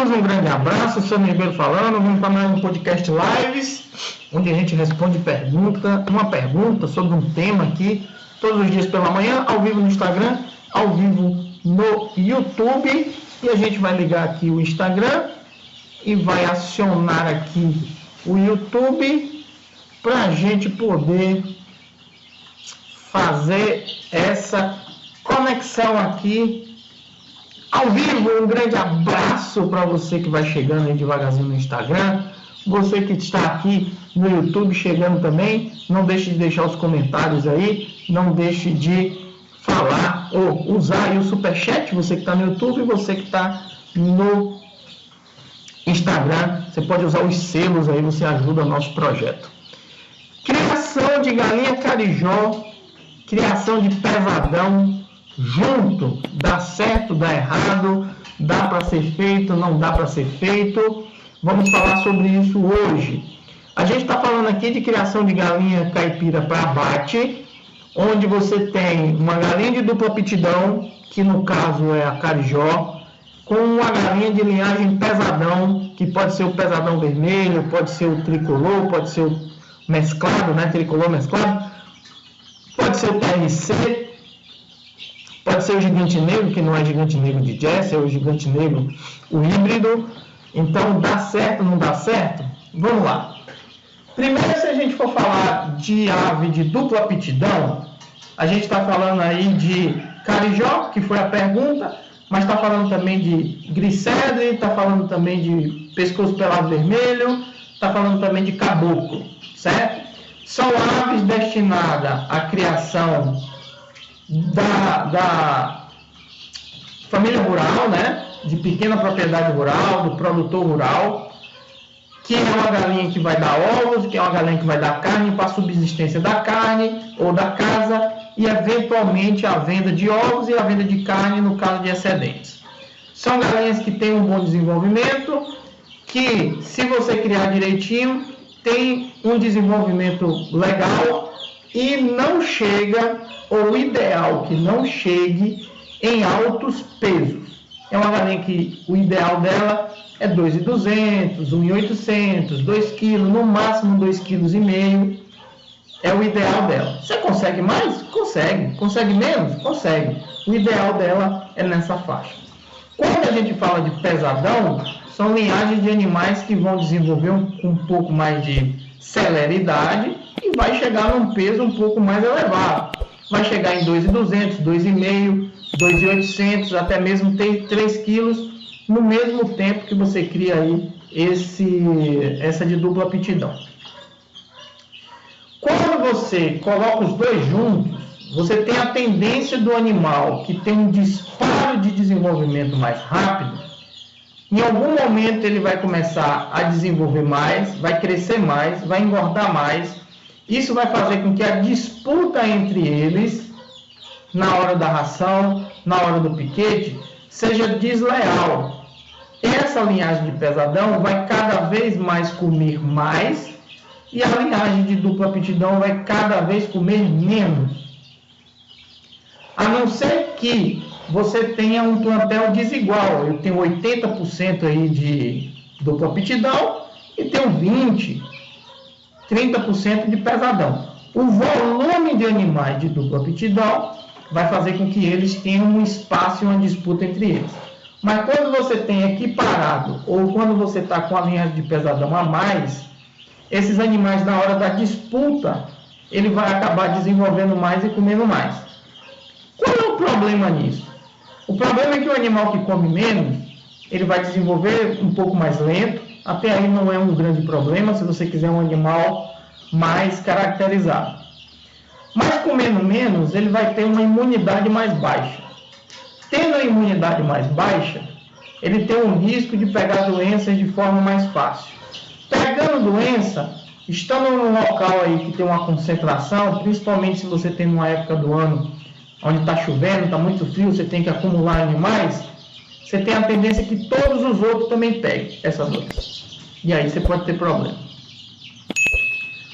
amigos, um grande abraço, eu sou o Ribeiro falando, vamos para mais um podcast Lives, onde a gente responde uma pergunta sobre um tema aqui, todos os dias pela manhã, ao vivo no Instagram, ao vivo no YouTube, e a gente vai ligar aqui o Instagram e vai acionar aqui o YouTube para a gente poder fazer essa conexão aqui ao vivo. Um grande abraço para você que vai chegando aí devagarzinho no Instagram, você que está aqui no YouTube chegando também, não deixe de deixar os comentários aí, não deixe de falar ou usar aí o Superchat, você que está no YouTube e você que está no Instagram, você pode usar os selos aí, você ajuda o nosso projeto. Criação de galinha carijó, criação de pesadão, junto, dá certo, dá errado, dá para ser feito, não dá para ser feito. Vamos falar sobre isso hoje. A gente está falando aqui de criação de galinha caipira para abate, onde você tem uma galinha de dupla aptidão, que no caso é a carijó, com uma galinha de linhagem pesadão, que pode ser o pesadão vermelho, pode ser o tricolor, pode ser o mesclado, né, tricolor mesclado, pode ser o TRC, pode ser o gigante negro, que não é gigante negro de Jesse, é o gigante negro, o híbrido. Então, dá certo, não dá certo? Vamos lá. Primeiro, se a gente for falar de ave de dupla aptidão, a gente está falando aí de carijó, que foi a pergunta, mas está falando também de grisedre, está falando também de pescoço pelado vermelho, está falando também de caboclo, certo? São aves destinadas à criação da família rural, né? De pequena propriedade rural, do produtor rural, que é uma galinha que vai dar ovos, que é uma galinha que vai dar carne para a subsistência da carne ou da casa e eventualmente a venda de ovos e a venda de carne no caso de excedentes. São galinhas que têm um bom desenvolvimento, que se você criar direitinho, tem um desenvolvimento legal e não chega, ou o ideal que não chegue em altos pesos. É uma galinha que o ideal dela é 2.200, 1.800, 2 kg, no máximo 2,5 kg. É o ideal dela. Você consegue mais? Consegue. Consegue menos? Consegue. O ideal dela é nessa faixa. Quando a gente fala de pesadão, são linhagens de animais que vão desenvolver um pouco mais de celeridade e vai chegar num peso um pouco mais elevado. Vai chegar em 2.200, 2,5, 2.800, até mesmo 3 quilos, no mesmo tempo que você cria aí essa de dupla aptidão. Quando você coloca os dois juntos, você tem a tendência do animal que tem um disparo de desenvolvimento mais rápido. Em algum momento ele vai começar a desenvolver mais, vai crescer mais, vai engordar mais. Isso vai fazer com que a disputa entre eles, na hora da ração, na hora do piquete, seja desleal. Essa linhagem de pesadão vai cada vez mais comer mais e a linhagem de dupla aptidão vai cada vez comer menos. A não ser que você tenha um plantel desigual. Eu tenho 80% aí de dupla aptidão e tenho 20%, 30% de pesadão. O volume de animais de dupla aptidão vai fazer com que eles tenham um espaço e uma disputa entre eles. Mas quando você tem equiparado, ou quando você está com a linha de pesadão a mais, esses animais, na hora da disputa, ele vai acabar desenvolvendo mais e comendo mais. Qual é o problema nisso? O problema é que o animal que come menos, ele vai desenvolver um pouco mais lento. Até aí não é um grande problema, se você quiser um animal mais caracterizado. Mas comendo menos, ele vai ter uma imunidade mais baixa. Tendo a imunidade mais baixa, ele tem um risco de pegar doenças de forma mais fácil. Pegando doença, estando num local aí que tem uma concentração, principalmente se você tem uma época do ano onde está chovendo, está muito frio, você tem que acumular animais, você tem a tendência que todos os outros também peguem essa doença. E aí você pode ter problema.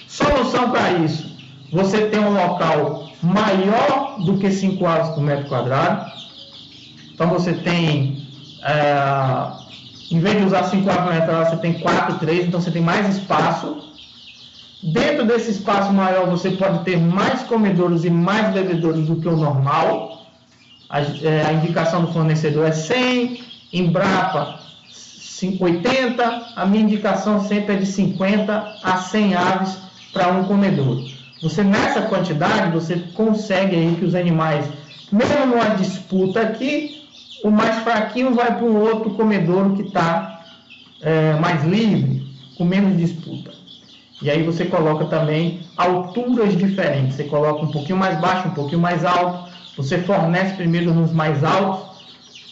Solução para isso: você tem um local maior do que 5 aves por metro quadrado. Então você tem Em vez de usar 5 aves na entrada, você tem 4, 3, então você tem mais espaço. Dentro desse espaço maior, você pode ter mais comedouros e mais bebedouros do que o normal. A indicação do fornecedor é 100, Embrapa 80, a minha indicação sempre é de 50 a 100 aves para um comedouro. Você, nessa quantidade, você consegue aí que os animais, mesmo numa disputa aqui, o mais fraquinho vai para um outro comedouro que está mais livre, com menos disputa. E aí você coloca também alturas diferentes. Você coloca um pouquinho mais baixo, um pouquinho mais alto. Você fornece primeiro nos mais altos,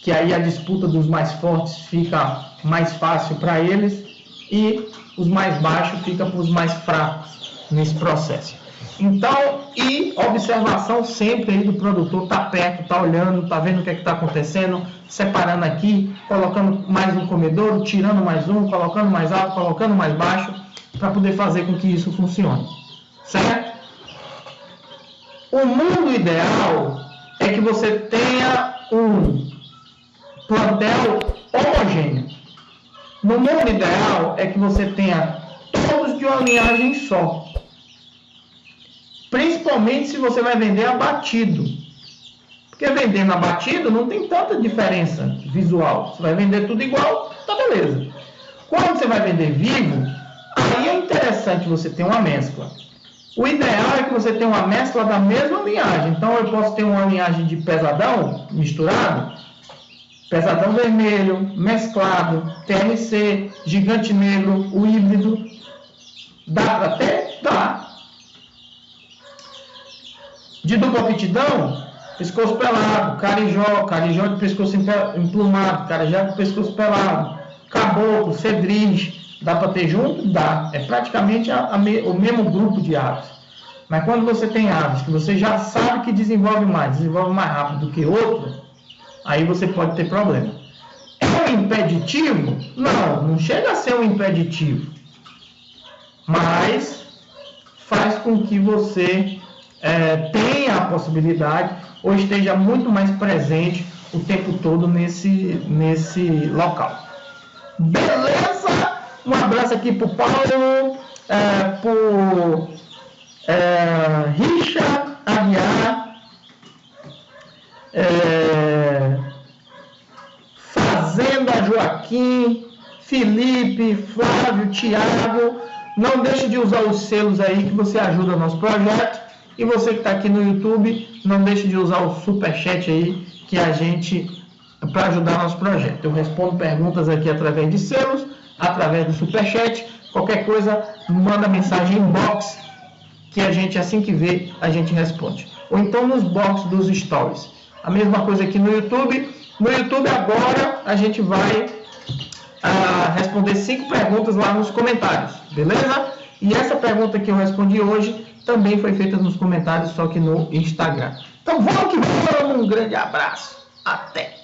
que aí a disputa dos mais fortes fica mais fácil para eles. E os mais baixos fica para os mais fracos nesse processo. Então, e observação sempre aí do produtor, tá perto, tá olhando, tá vendo o que é que está acontecendo, separando aqui, colocando mais um comedouro, tirando mais um, colocando mais alto, colocando mais baixo, para poder fazer com que isso funcione, certo? O mundo ideal é que você tenha um plantel homogêneo. No mundo ideal é que você tenha todos de uma linhagem só. Principalmente se você vai vender abatido. Porque vendendo abatido não tem tanta diferença visual. Você vai vender tudo igual, tá beleza. Quando você vai vender vivo, aí é interessante você ter uma mescla. O ideal é que você tenha uma mescla da mesma linhagem. Então eu posso ter uma linhagem de pesadão misturado, pesadão vermelho, mesclado, TRC, gigante negro, o híbrido. Dá para ter? Dá. De dupla aptidão, pescoço pelado, carijó de pescoço emplumado, carajá de pescoço pelado, caboclo, cedriz, dá para ter junto? Dá. É praticamente o mesmo grupo de aves. Mas quando você tem aves que você já sabe que desenvolve mais rápido do que outro, aí você pode ter problema. É um impeditivo? Não chega a ser um impeditivo. Mas faz com que você tenha a possibilidade ou esteja muito mais presente o tempo todo nesse local. Beleza? Um abraço aqui para o Paulo, por Richard Aguiar, Fazenda Joaquim, Felipe, Flávio, Thiago. Não deixe de usar os selos aí que você ajuda o nosso projeto. E você que está aqui no YouTube, não deixe de usar o Superchat aí, que a gente, para ajudar nosso projeto. Eu respondo perguntas aqui através de selos, através do Superchat. Qualquer coisa, manda mensagem inbox, que a gente, assim que vê, a gente responde. Ou então nos box dos stories. A mesma coisa aqui no YouTube. No YouTube agora, a gente vai responder 5 perguntas lá nos comentários, beleza? E essa pergunta que eu respondi hoje também foi feita nos comentários, só que no Instagram. Então vamos que vamos, um grande abraço, até!